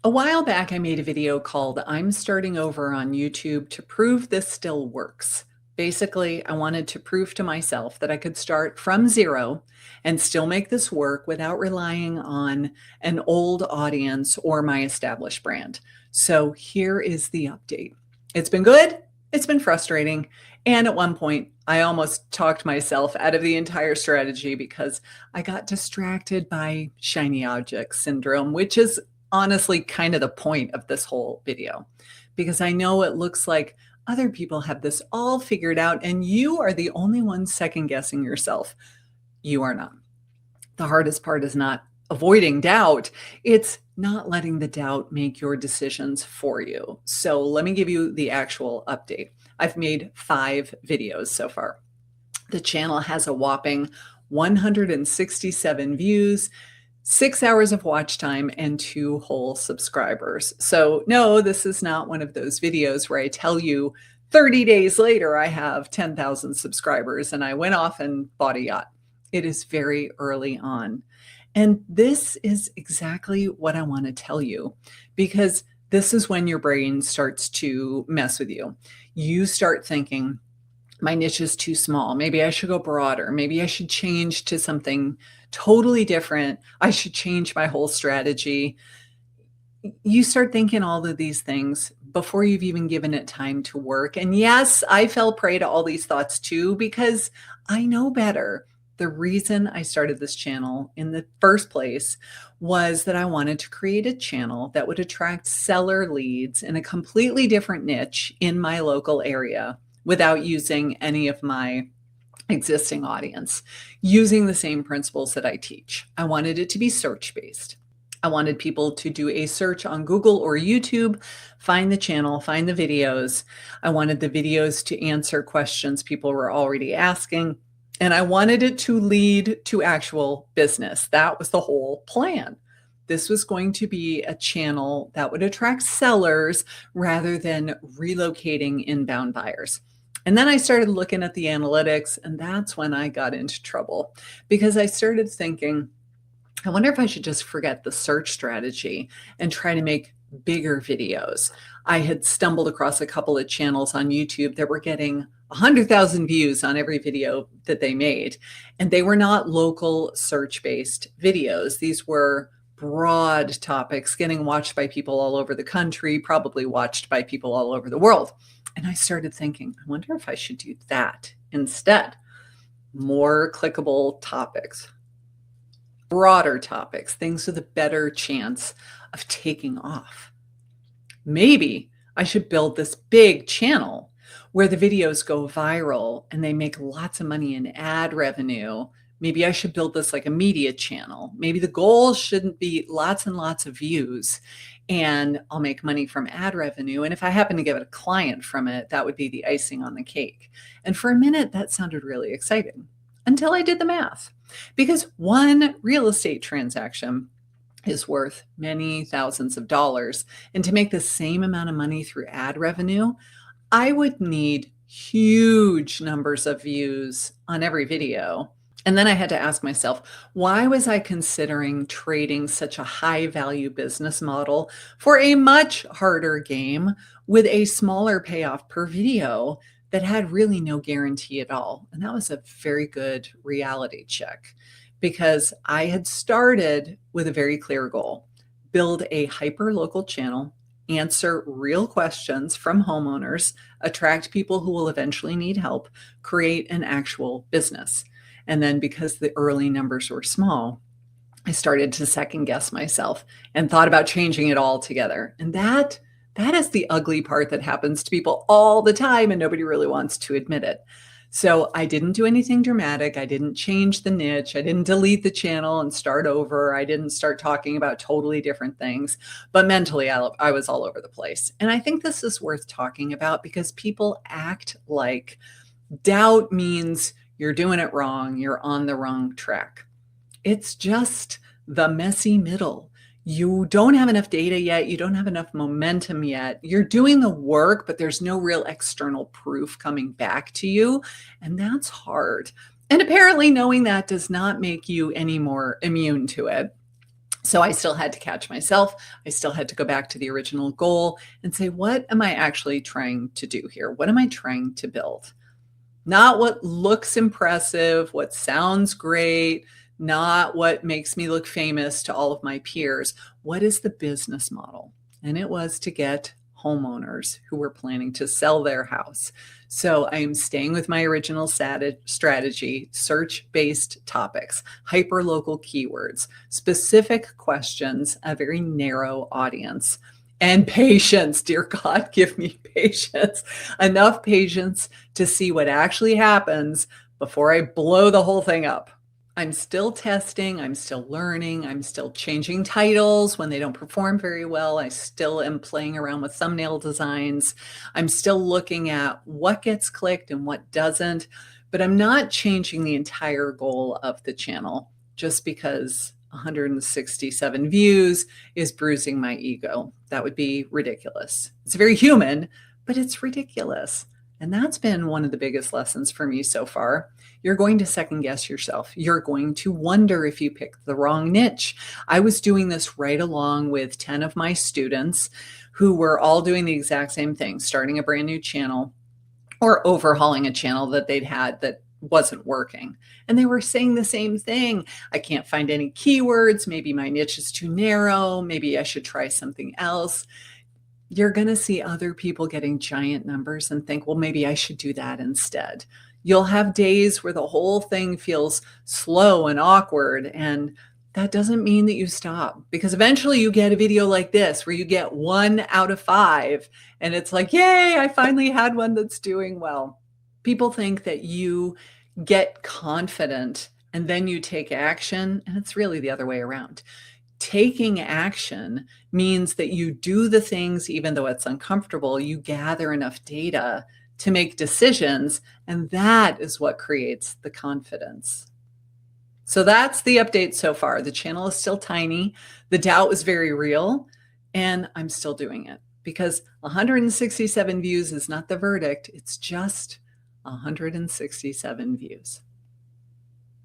A while back, I made a video called I'm Starting Over on YouTube to prove this still works. Basically, I wanted to prove to myself that I could start from zero and still make this work without relying on an old audience or my established brand. So here is the update. It's been good, it's been frustrating, and at one point, I almost talked myself out of the entire strategy because I got distracted by shiny object syndrome, which is honestly kind of the point of this whole video, because I know it looks like other people have this all figured out and you are the only one second guessing yourself. You are not. The hardest part is not avoiding doubt. It's not letting the doubt make your decisions for you. So let me give you the actual update. I've made 5 videos so far. The channel has a whopping 167 views, 6 hours of watch time, and 2 whole subscribers. So no, this is not one of those videos where I tell you 30 days later I have 10,000 subscribers and I went off and bought a yacht. It is very early on. And this is exactly what I want to tell you, because this is when your brain starts to mess with you. You start thinking, my niche is too small. Maybe I should go broader. Maybe I should change to something totally different. I should change my whole strategy. You start thinking all of these things before you've even given it time to work. And yes, I fell prey to all these thoughts too, because I know better. The reason I started this channel in the first place was that I wanted to create a channel that would attract seller leads in a completely different niche in my local area without using any of my existing audience, using the same principles that I teach. I wanted it to be search-based. I wanted people to do a search on Google or YouTube, find the channel, find the videos. I wanted the videos to answer questions people were already asking. And I wanted it to lead to actual business. That was the whole plan. This was going to be a channel that would attract sellers rather than relocating inbound buyers. And then I started looking at the analytics, and that's when I got into trouble, because I started thinking, I wonder if I should just forget the search strategy and try to make bigger videos. I had stumbled across a couple of channels on YouTube that were getting 100,000 views on every video that they made. And they were not local search-based videos. These were broad topics getting watched by people all over the country, probably watched by people all over the world. And I started thinking, I wonder if I should do that instead. More clickable topics, broader topics, things with a better chance of taking off. Maybe I should build this big channel where the videos go viral and they make lots of money in ad revenue. Maybe I should build this like a media channel. Maybe the goal shouldn't be lots and lots of views and I'll make money from ad revenue. And if I happen to get a client from it, that would be the icing on the cake. And for a minute, that sounded really exciting until I did the math, because one real estate transaction is worth many thousands of dollars. And to make the same amount of money through ad revenue, I would need huge numbers of views on every video. And then I had to ask myself, why was I considering trading such a high value business model for a much harder game with a smaller payoff per video that had really no guarantee at all? And that was a very good reality check, because I had started with a very clear goal: build a hyper local channel, answer real questions from homeowners, attract people who will eventually need help, create an actual business. And then because the early numbers were small, I started to second guess myself and thought about changing it all together. And that is the ugly part that happens to people all the time, and nobody really wants to admit it. So I didn't do anything dramatic. I didn't change the niche. I didn't delete the channel and start over. I didn't start talking about totally different things. But mentally, I was all over the place. And I think this is worth talking about, because people act like doubt means you're doing it wrong, you're on the wrong track. It's just the messy middle. You don't have enough data yet. You don't have enough momentum yet. You're doing the work, but there's no real external proof coming back to you. And that's hard. And apparently knowing that does not make you any more immune to it. So I still had to catch myself. I still had to go back to the original goal and say, what am I actually trying to do here? What am I trying to build? Not what looks impressive, what sounds great, not what makes me look famous to all of my peers. What is the business model? And it was to get homeowners who were planning to sell their house. So I am staying with my original strategy, search-based topics, hyper-local keywords, specific questions, a very narrow audience, and patience. Dear God, give me patience. Enough patience to see what actually happens before I blow the whole thing up. I'm still testing, I'm still learning, I'm still changing titles when they don't perform very well. I still am playing around with thumbnail designs. I'm still looking at what gets clicked and what doesn't, but I'm not changing the entire goal of the channel just because 167 views is bruising my ego. That would be ridiculous. It's very human, but it's ridiculous. And that's been one of the biggest lessons for me so far. You're going to second guess yourself. You're going to wonder if you picked the wrong niche. I was doing this right along with 10 of my students who were all doing the exact same thing, starting a brand new channel or overhauling a channel that they'd had that wasn't working. And they were saying the same thing. I can't find any keywords. Maybe my niche is too narrow. Maybe I should try something else. You're going to see other people getting giant numbers and think, well, maybe I should do that instead. You'll have days where the whole thing feels slow and awkward, and that doesn't mean that you stop, because eventually you get a video like this where you get 1 out of 5 and it's like, yay, I finally had one that's doing well. People think that you get confident and then you take action, and it's really the other way around. Taking action means that you do the things, even though it's uncomfortable, you gather enough data to make decisions, and that is what creates the confidence. So that's the update so far. The channel is still tiny. The doubt is very real, and I'm still doing it because 167 views is not the verdict. It's just 167 views.